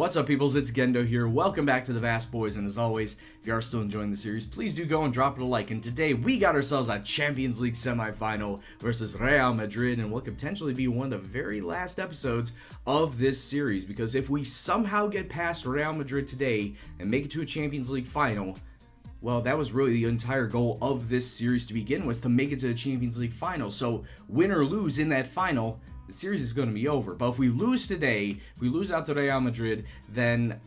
What's up, peoples? It's Gendo here. Welcome back to the Basque Boys, and as always, if you are still enjoying the series, please do go and drop it a like. And today, we got ourselves a Champions League semifinal versus Real Madrid, and what could potentially be one of the very last episodes of this series, because if we somehow get past Real Madrid today and make it to a Champions League final, well, that was really the entire goal of this series to begin with, to make it to the Champions League final. So, win or lose in that final, the series is going to be over. But if we lose today, if we lose out to Real Madrid, then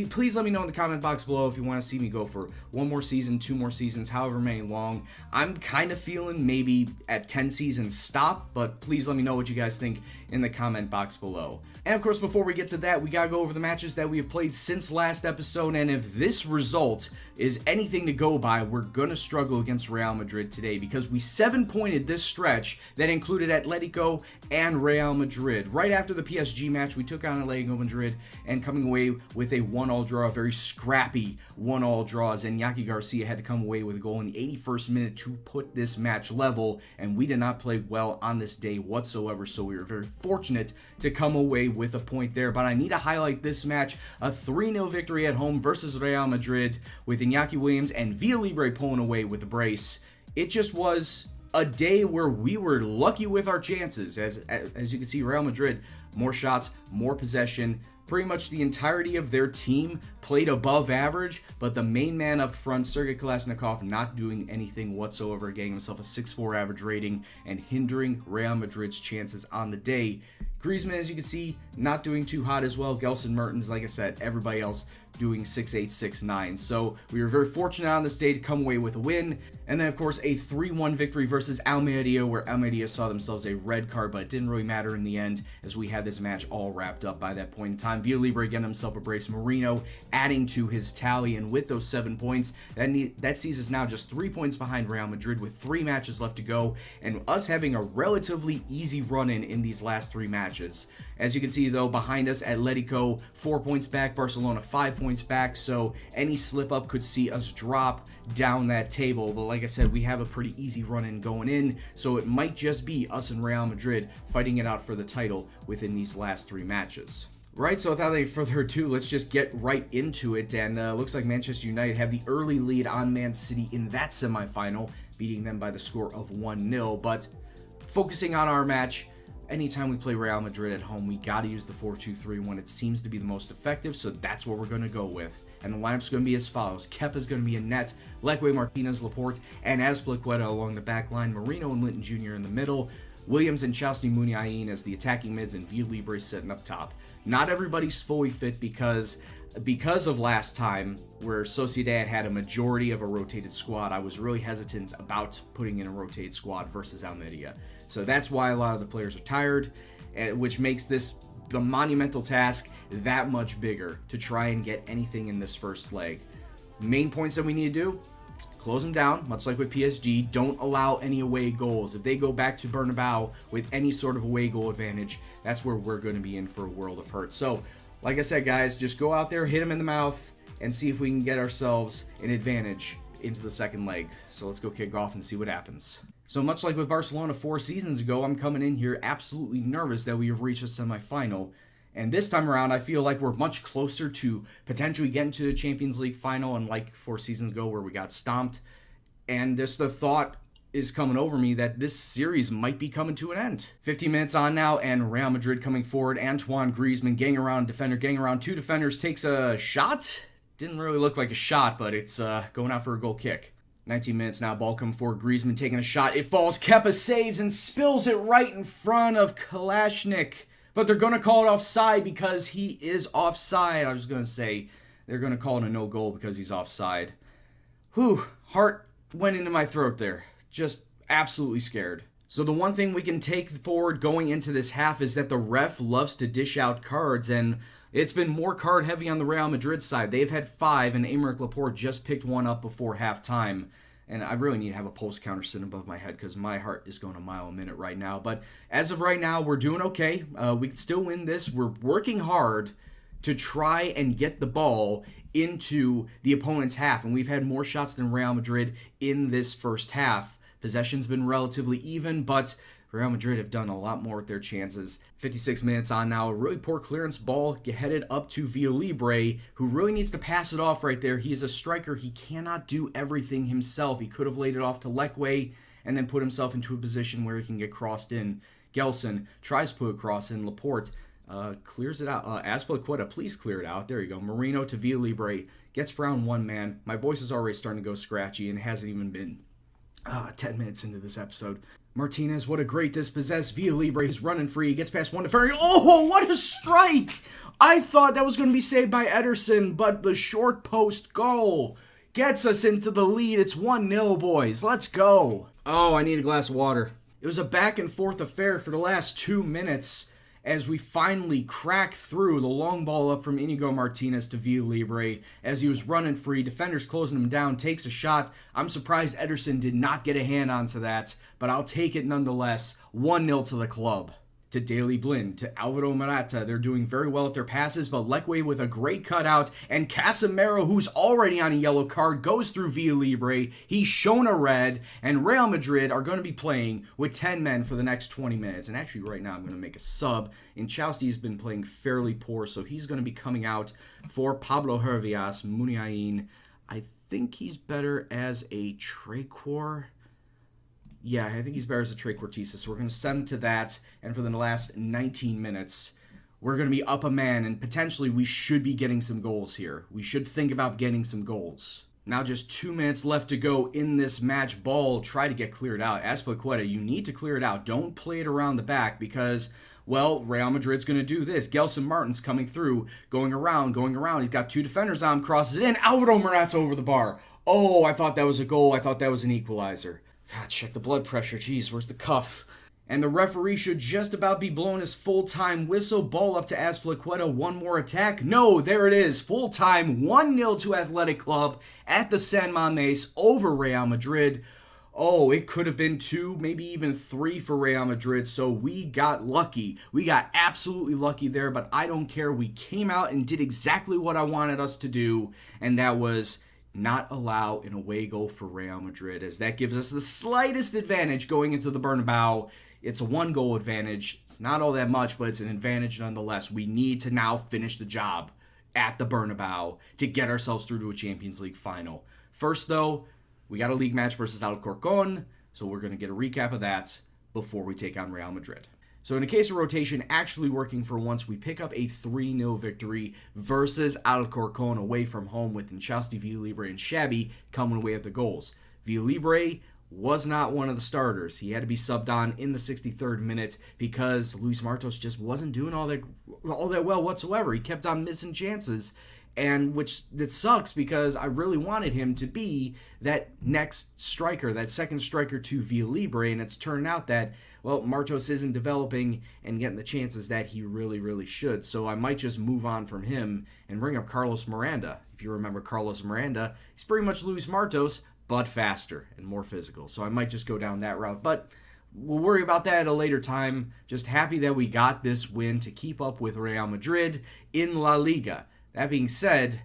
please let me know in the comment box below if you want to see me go for one more season, two more seasons, however many long. I'm kind of feeling maybe at 10 seasons stop, but please let me know what you guys think in the comment box below. And of course, before we get to that, we gotta go over the matches that we have played since last episode, and if this result is anything to go by, we're gonna struggle against Real Madrid today, because we 7-pointed this stretch that included Atletico and Real Madrid. Right after the PSG match, we took on Atletico Madrid, and coming away with a 1-1 draw, a very scrappy 1-1 draw, as Iñaki Garcia had to come away with a goal in the 81st minute to put this match level, and we did not play well on this day whatsoever, so we were very fortunate to come away with a point there. But I need to highlight this match, a 3-0 victory at home versus Real Madrid, with Iñaki Williams and Villalibre pulling away with the brace. It just was a day where we were lucky with our chances. As you can see, Real Madrid, more shots, more possession. Pretty much the entirety of their team played above average, but the main man up front, Sergei Kolesnikov, not doing anything whatsoever, getting himself a 6.4 average rating and hindering Real Madrid's chances on the day. Griezmann, as you can see, not doing too hot as well. Gelson Mertens, like I said, everybody else doing 6.8, 6.9. So we were very fortunate on this day to come away with a win. And then, of course, a 3-1 victory versus Almeria, where Almeria saw themselves a red card, but it didn't really matter in the end, as we had this match all wrapped up by that point in time. Villalibre getting himself a brace. Marino adding to his tally, and with those 7 points, that sees us now just 3 points behind Real Madrid with 3 matches left to go, and us having a relatively easy run-in in these last 3 matches. As you can see, though, behind us, Atletico 4 points back, Barcelona 5 points back, so any slip-up could see us drop down that table. But like I said, we have a pretty easy run-in going in, so it might just be us and Real Madrid fighting it out for the title within these last 3 matches. Right, so without any further ado, let's just get right into it, and looks like Manchester United have the early lead on Man City in that semifinal, beating them by the score of 1-0, but focusing on our match, anytime we play Real Madrid at home, we got to use the 4-2-3-1. It seems to be the most effective, so that's what we're going to go with. And the lineup's going to be as follows. Kepa's going to be in net, Leque, Martinez, Laporte, and Azpilicueta along the back line, Marino and Linton Jr. in the middle, Williams and Chelsea Muniain as the attacking mids, and Villalibre sitting up top. Not everybody's fully fit because of last time, where Sociedad had a majority of a rotated squad. I was really hesitant about putting in a rotated squad versus Almeria. So that's why a lot of the players are tired, which makes this the monumental task that much bigger to try and get anything in this first leg. Main points that we need to do: close them down, much like with PSG. Don't allow any away goals. If they go back to Bilbao with any sort of away goal advantage, that's where we're going to be in for a world of hurt. So, like I said, guys, just go out there, hit them in the mouth, and see if we can get ourselves an advantage into the second leg. So let's go kick off and see what happens. So much like with Barcelona 4 seasons ago, I'm coming in here absolutely nervous that we have reached a semifinal. And this time around, I feel like we're much closer to potentially getting to the Champions League final, unlike 4 seasons ago where we got stomped. And just the thought is coming over me that this series might be coming to an end. 15 minutes on now, and Real Madrid coming forward. Antoine Griezmann getting around defender, getting around 2 defenders, takes a shot. Didn't really look like a shot, but it's going out for a goal kick. 19 minutes now, ball coming forward, Griezmann taking a shot. It falls, Kepa saves and spills it right in front of Kalashnik. But they're going to call it offside because he is offside. I was going to say they're going to call it a no goal because he's offside. Whew, heart went into my throat there. Just absolutely scared. So the one thing we can take forward going into this half is that the ref loves to dish out cards, and it's been more card heavy on the Real Madrid side. They've had 5, and Aymeric Laporte just picked one up before halftime. And I really need to have a pulse counter sitting above my head because my heart is going a mile a minute right now. But as of right now, we're doing okay. We can still win this. We're working hard to try and get the ball into the opponent's half. And we've had more shots than Real Madrid in this first half. Possession's been relatively even, but Real Madrid have done a lot more with their chances. 56 minutes on now, a really poor clearance ball headed up to Villalibre, who really needs to pass it off right there. He is a striker. He cannot do everything himself. He could have laid it off to Lekwe and then put himself into a position where he can get crossed in. Gelson tries to put a cross in. Laporte clears it out. Azpilicueta, please clear it out. There you go. Marino to Villalibre. Gets around one man. My voice is already starting to go scratchy and hasn't even been 10 minutes into this episode. Martinez, what a great dispossessed. Villalibre is running free. He gets past one defender. Oh, what a strike! I thought that was going to be saved by Ederson, but the short post goal gets us into the lead. It's 1-0, boys. Let's go. Oh, I need a glass of water. It was a back and forth affair for the last 2 minutes as we finally crack through the long ball up from Inigo Martinez to Villalibre as he was running free. Defenders closing him down, takes a shot. I'm surprised Ederson did not get a hand onto that, but I'll take it nonetheless. 1-0 to the club. To Daley Blind, to Alvaro Morata. They're doing very well with their passes, but Lekwe with a great cutout, and Casemiro, who's already on a yellow card, goes through Villalibre. He's shown a red, and Real Madrid are going to be playing with 10 men for the next 20 minutes. And actually, right now, I'm going to make a sub. And Chelsea has been playing fairly poor, so he's going to be coming out for Pablo Hervias. Muniain, I think he's better as a Trecor. Yeah, I think he's better as a trequartista, so we're going to send him to that, and for the last 19 minutes, we're going to be up a man, and potentially we should be getting some goals here. We should think about getting some goals. Now just 2 minutes left to go in this match. Ball, try to get cleared out. Azpilicueta, you need to clear it out. Don't play it around the back because, well, Real Madrid's going to do this. Gelson Martin's coming through, going around. He's got 2 defenders on him, crosses it in. Alvaro Morata over the bar. Oh, I thought that was a goal. I thought that was an equalizer. God, check the blood pressure. Jeez, where's the cuff? And the referee should just about be blowing his full-time whistle. Ball up to Azpilicueta. One more attack. No, there it is. Full-time. 1-0 to Athletic Club at the San Mamés over Real Madrid. Oh, it could have been 2, maybe even 3 for Real Madrid. So we got lucky. We got absolutely lucky there, but I don't care. We came out and did exactly what I wanted us to do, and that was not allow an away goal for Real Madrid, as that gives us the slightest advantage going into the Bernabeu. It's a 1-goal advantage. It's not all that much, but it's an advantage nonetheless. We need to now finish the job at the Bernabeu to get ourselves through to a Champions League final. First, though, we got a league match versus Alcorcon, so we're going to get a recap of that before we take on Real Madrid. So in a case of rotation actually working for once, we pick up a 3-0 victory versus Alcorcon away from home with Nchasti, Villalibre, and Shabby coming away with the goals. Villalibre was not one of the starters. He had to be subbed on in the 63rd minute because Luis Martos just wasn't doing all that well whatsoever. He kept on missing chances, and that sucks because I really wanted him to be that next striker, that second striker to Villalibre, and it's turned out that, well, Martos isn't developing and getting the chances that he really, really should. So I might just move on from him and bring up Carlos Miranda. If you remember Carlos Miranda, he's pretty much Luis Martos, but faster and more physical. So I might just go down that route. But we'll worry about that at a later time. Just happy that we got this win to keep up with Real Madrid in La Liga. That being said,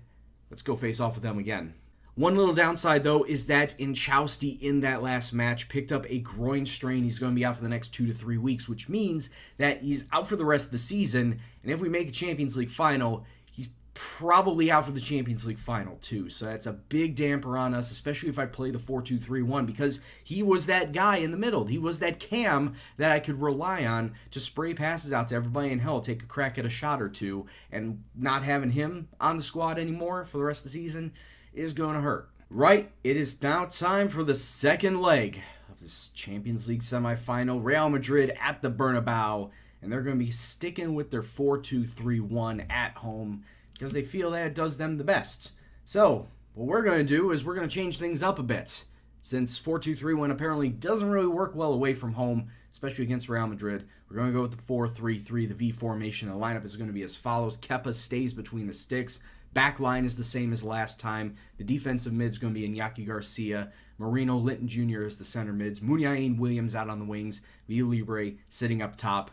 let's go face off with them again. One little downside, though, is that Nchasti in that last match picked up a groin strain. He's going to be out for the next 2 to 3 weeks, which means that he's out for the rest of the season. And if we make a Champions League final, he's probably out for the Champions League final, too. So that's a big damper on us, especially if I play the 4-2-3-1, because he was that guy in the middle. He was that cam that I could rely on to spray passes out to everybody in hell, take a crack at a shot or two, and not having him on the squad anymore for the rest of the season is going to hurt. Right, it is now time for the second leg of this Champions League semifinal. Real Madrid at the Bernabeu, and they're going to be sticking with their 4-2-3-1 at home because they feel that it does them the best. So, what we're going to do is we're going to change things up a bit. Since 4-2-3-1 apparently doesn't really work well away from home, especially against Real Madrid, we're going to go with the 4-3-3, the V formation. The lineup is going to be as follows. Kepa stays between the sticks. Back line is the same as last time. The defensive mid is going to be Iñaki Garcia. Marino, Linton Jr. is the center mids. Muniain, Williams out on the wings. Villalibre sitting up top.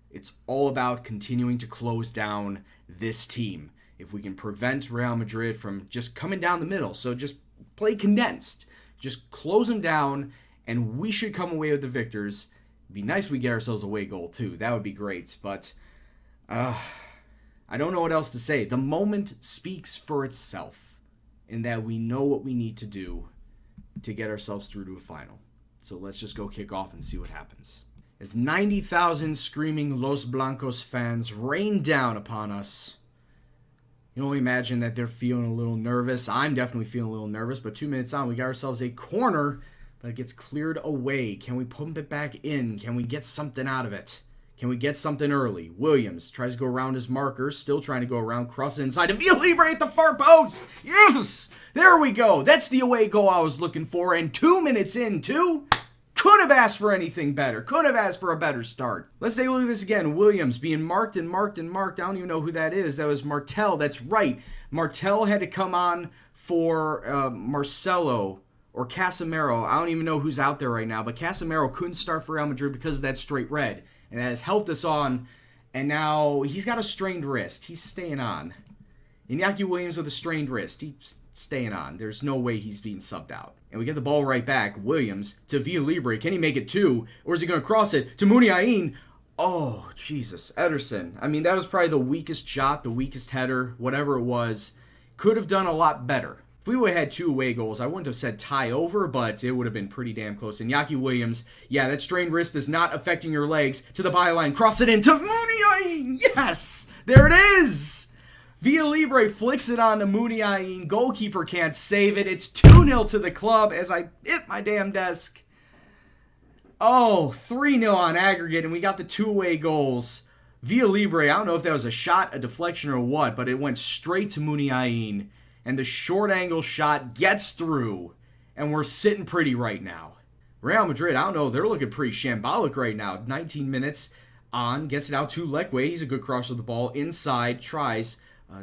It's all about continuing to close down this team. If we can prevent Real Madrid from just coming down the middle, so just play condensed. Just close them down, and we should come away with the victors. It'd be nice if we get ourselves a away goal too. That would be great. But I don't know what else to say. The moment speaks for itself in that we know what we need to do to get ourselves through to a final. So let's just go kick off and see what happens. As 90,000 screaming Los Blancos fans rain down upon us, you can only imagine that they're feeling a little nervous. I'm definitely feeling a little nervous, but 2 minutes on, we got ourselves a corner, but it gets cleared away. Can we pump it back in? Can we get something out of it? Can we get something early? Williams tries to go around his markers, still trying to go around, cross it inside to Villalibre at the far post. Yes! There we go. That's the away goal I was looking for, and 2 minutes in, too. Could have asked for anything better. Could have asked for a better start. Let's take a look at this again. Williams being marked and marked and marked. I don't even know who that is. That was Martel. That's right. Martel had to come on for Marcelo or Casemiro. I don't even know who's out there right now. But Casemiro couldn't start for Real Madrid because of that straight red. And that has helped us on. And now he's got a strained wrist. He's staying on. Iñaki Williams with a strained wrist. He's staying on. There's no way he's being subbed out. And we get the ball right back. Williams to Villalibre. Can he make it two? Or is he going to cross it to Muniain? Oh, Jesus. Ederson. I mean, that was probably the weakest shot, the weakest header, whatever it was. Could have done a lot better. If we would have had 2 away goals, I wouldn't have said tie over, but it would have been pretty damn close. And Iñaki Williams, yeah, that strained wrist is not affecting your legs. To the byline. Cross it in to Muniain. Yes! There it is! Villalibre flicks it on to Muniain. Goalkeeper can't save it. It's 2-0 to the club as I hit my damn desk. Oh, 3-0 on aggregate, and we got the 2 away goals. Villalibre, I don't know if that was a shot, a deflection, or what, but it went straight to Muniain. And the short angle shot gets through. And we're sitting pretty right now. Real Madrid, I don't know, they're looking pretty shambolic right now. 19 minutes on, gets it out to Leque. He's a good crosser of the ball. Inside, tries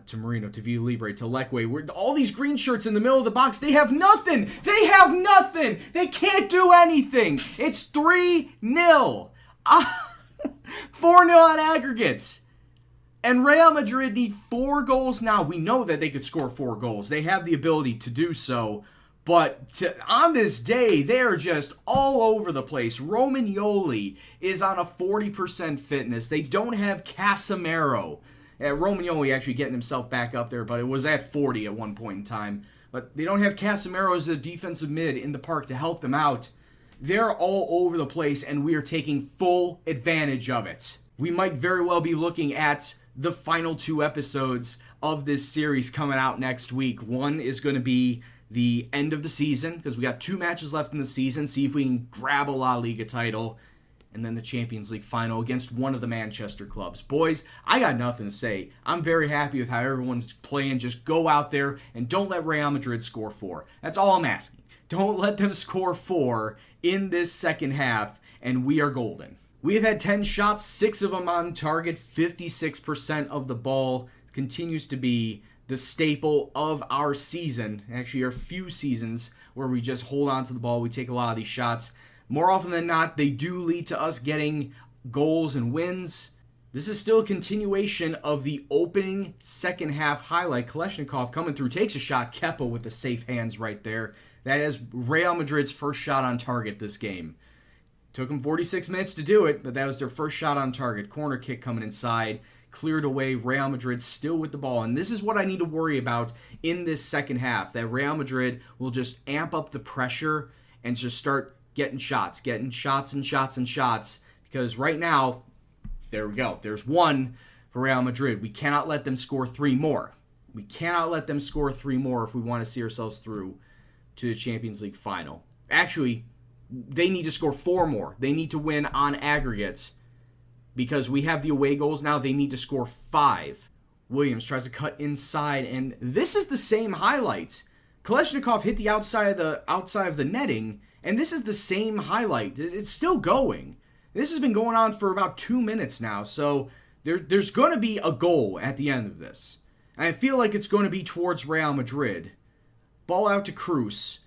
to Marino, to Villalibre, to Leque. All these green shirts in the middle of the box, they have nothing. They have nothing. They can't do anything. It's 3-0. 4-0 on aggregates. And Real Madrid need 4 goals now. We know that they could score 4 goals. They have the ability to do so. But on this day, they're just all over the place. Romagnoli is on a 40% fitness. They don't have Casemiro. Romagnoli actually getting himself back up there, but it was at 40 at one point in time. But they don't have Casemiro as a defensive mid in the park to help them out. They're all over the place, and we are taking full advantage of it. We might very well be looking at the final 2 episodes of this series coming out next week. One is going to be the end of the season, because we got 2 matches left in the season. See if we can grab a La Liga title. And then the Champions League final against one of the Manchester clubs. Boys, I got nothing to say. I'm very happy with how everyone's playing. Just go out there and don't let Real Madrid score 4. That's all I'm asking. Don't let them score 4 in this second half, and we are golden. We have had 10 shots, 6 of them on target. 56% of the ball continues to be the staple of our season. Actually, our few seasons where we just hold on to the ball. We take a lot of these shots. More often than not, they do lead to us getting goals and wins. This is still a continuation of the opening second half highlight. Kalashnikov coming through, takes a shot. Kepa with the safe hands right there. That is Real Madrid's first shot on target this game. Took them 46 minutes to do it, but that was their first shot on target. Corner kick coming inside. Cleared away. Real Madrid still with the ball. And this is what I need to worry about in this second half. That Real Madrid will just amp up the pressure and just start getting shots and shots. Because right now, there we go. There's 1 for Real Madrid. We cannot let them score 3 more. We cannot let them score 3 more if we want to see ourselves through to the Champions League final. Actually, they need to score 4 more. They need to win on aggregate. Because we have the away goals now, they need to score 5. Williams tries to cut inside, and this is the same highlight. Kalashnikov hit the outside of the netting, and this is the same highlight. It's still going. This has been going on for about 2 minutes now, so there's going to be a goal at the end of this. And I feel like it's going to be towards Real Madrid. Ball out to Cruz.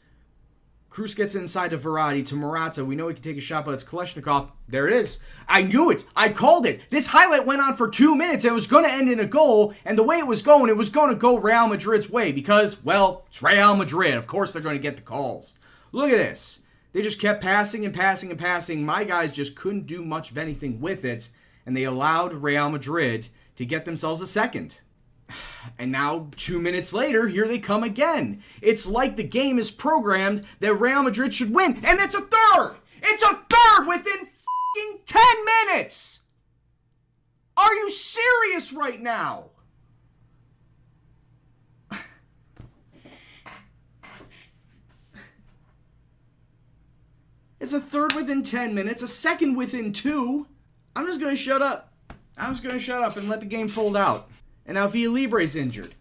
Cruz gets inside to Verratti, to Morata. We know he can take a shot, but it's Kalashnikov. There it is. I knew it. I called it. This highlight went on for 2 minutes. And it was going to end in a goal. And the way it was going to go Real Madrid's way. Because, well, it's Real Madrid. Of course they're going to get the calls. Look at this. They just kept passing and passing and passing. My guys just couldn't do much of anything with it, and they allowed Real Madrid to get themselves a second. And now, 2 minutes later, here they come again. It's like the game is programmed that Real Madrid should win, and it's a third! It's a third within f***ing 10 minutes! Are you serious right now? It's a third within 10 minutes, a second within 2. I'm just going to shut up. I'm just going to shut up and let the game fold out. And now Villalibre injured.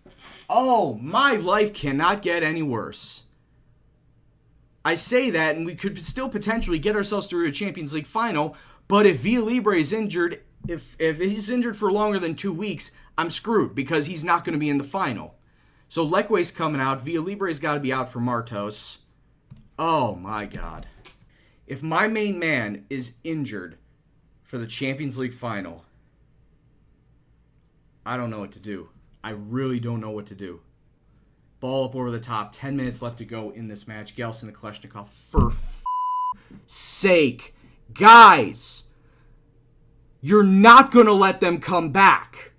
Oh, my life cannot get any worse. I say that, and we could still potentially get ourselves through a Champions League final, but if Villalibre is injured, if he's injured for longer than 2 weeks, I'm screwed because he's not going to be in the final. So Leque's coming out. Villalibre got to be out for Martos. Oh, my God. If my main man is injured for the Champions League final, I don't know what to do. I really don't know what to do. Ball up over the top. 10 minutes left to go in this match. Gelson and Kalashnikov. For sake. Guys. You're not going to let them come back.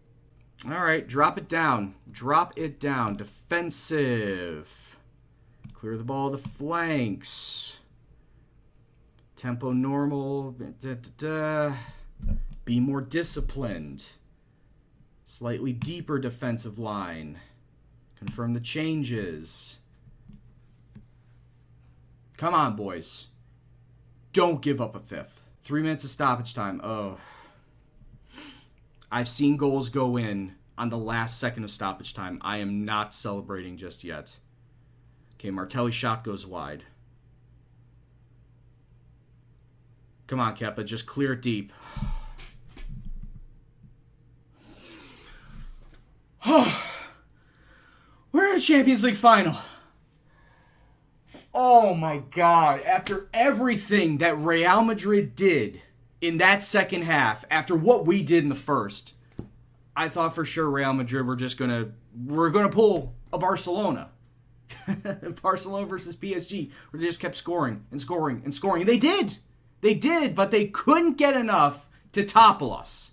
All right. Drop it down. Drop it down. Defensive. Clear the ball to the flanks. Tempo normal. Be more disciplined. Slightly deeper defensive line. Confirm the changes. Come on, boys. Don't give up a fifth. 3 minutes of stoppage time. Oh. I've seen goals go in on the last second of stoppage time. I am not celebrating just yet. Okay, Martelli's shot goes wide. Come on, Kepa. Just clear it deep. We're in a Champions League final. Oh my God. After everything that Real Madrid did in that second half, after what we did in the first, I thought for sure Real Madrid were gonna pull a Barcelona. Barcelona versus PSG, where they just kept scoring and scoring and scoring. And they did. They did, but they couldn't get enough to topple us.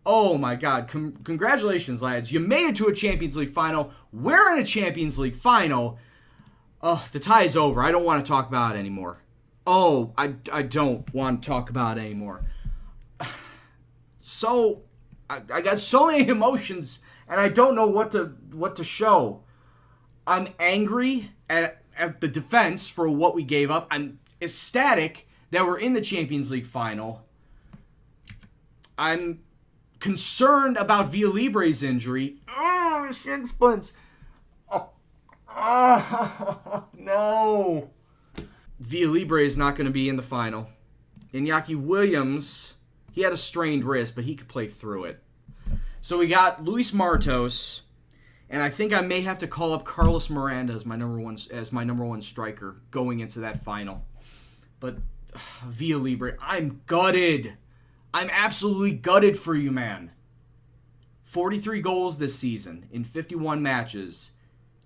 Oh my God. Congratulations, lads. You made it to a Champions League final. We're in a Champions League final. Oh, the tie is over. I don't want to talk about it anymore. Oh, I don't want to talk about it anymore. So, I got so many emotions, and I don't know what to show. I'm angry at the defense for what we gave up. I'm ecstatic that we're in the Champions League final. I'm concerned about Villalibre injury. Oh, shin splints. Oh, no. Villalibre is not going to be in the final. Iñaki Williams, he had a strained wrist, but he could play through it. So we got Luis Martos, and I think I may have to call up Carlos Miranda as my number one striker going into that final. But Villalibre, I'm gutted. I'm absolutely gutted for you, man. 43 goals this season in 51 matches,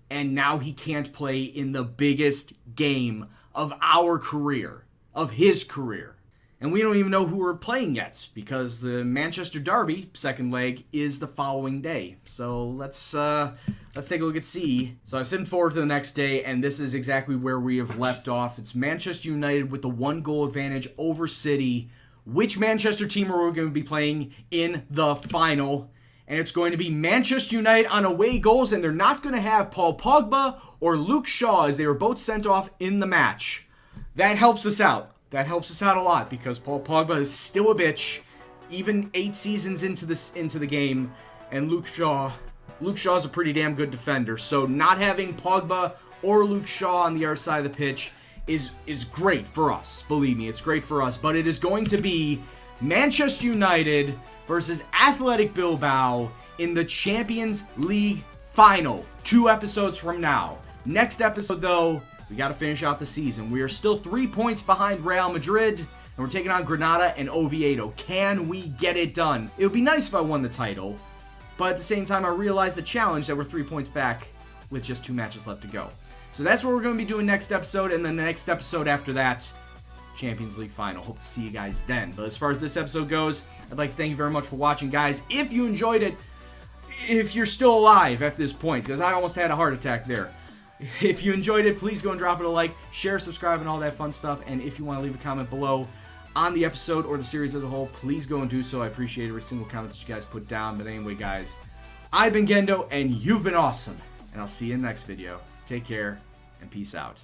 and now he can't play in the biggest game of our career, of his career. And we don't even know who we're playing yet, because the Manchester Derby, second leg, is the following day. So let's take a look at C. So I sent forward to the next day, and this is exactly where we have left off. It's Manchester United with the 1-goal advantage over City. Which Manchester team are we going to be playing in the final? And it's going to be Manchester United on away goals, and they're not going to have Paul Pogba or Luke Shaw, as they were both sent off in the match. That helps us out. That helps us out a lot, because Paul Pogba is still a bitch, even 8 seasons into the game, and Luke Shaw's a pretty damn good defender. So not having Pogba or Luke Shaw on the other side of the pitch is great for us. Believe me, it's great for us. But it is going to be Manchester United versus Athletic Bilbao in the Champions League final 2 episodes from now. Next episode, though, we got to finish out the season. We are still 3 points behind Real Madrid, and we're taking on Granada and Oviedo. Can we get it done? It would be nice if I won the title, but at the same time, I realize the challenge that we're 3 points back with just 2 matches left to go. So that's what we're going to be doing next episode, and then the next episode after that, Champions League final. Hope to see you guys then. But as far as this episode goes, I'd like to thank you very much for watching, guys. If you enjoyed it, if you're still alive at this point, because I almost had a heart attack there. If you enjoyed it, please go and drop it a like, share, subscribe, and all that fun stuff. And if you want to leave a comment below on the episode or the series as a whole, please go and do so. I appreciate every single comment that you guys put down. But anyway, guys, I've been Gendo, and you've been awesome. And I'll see you in the next video. Take care, and peace out.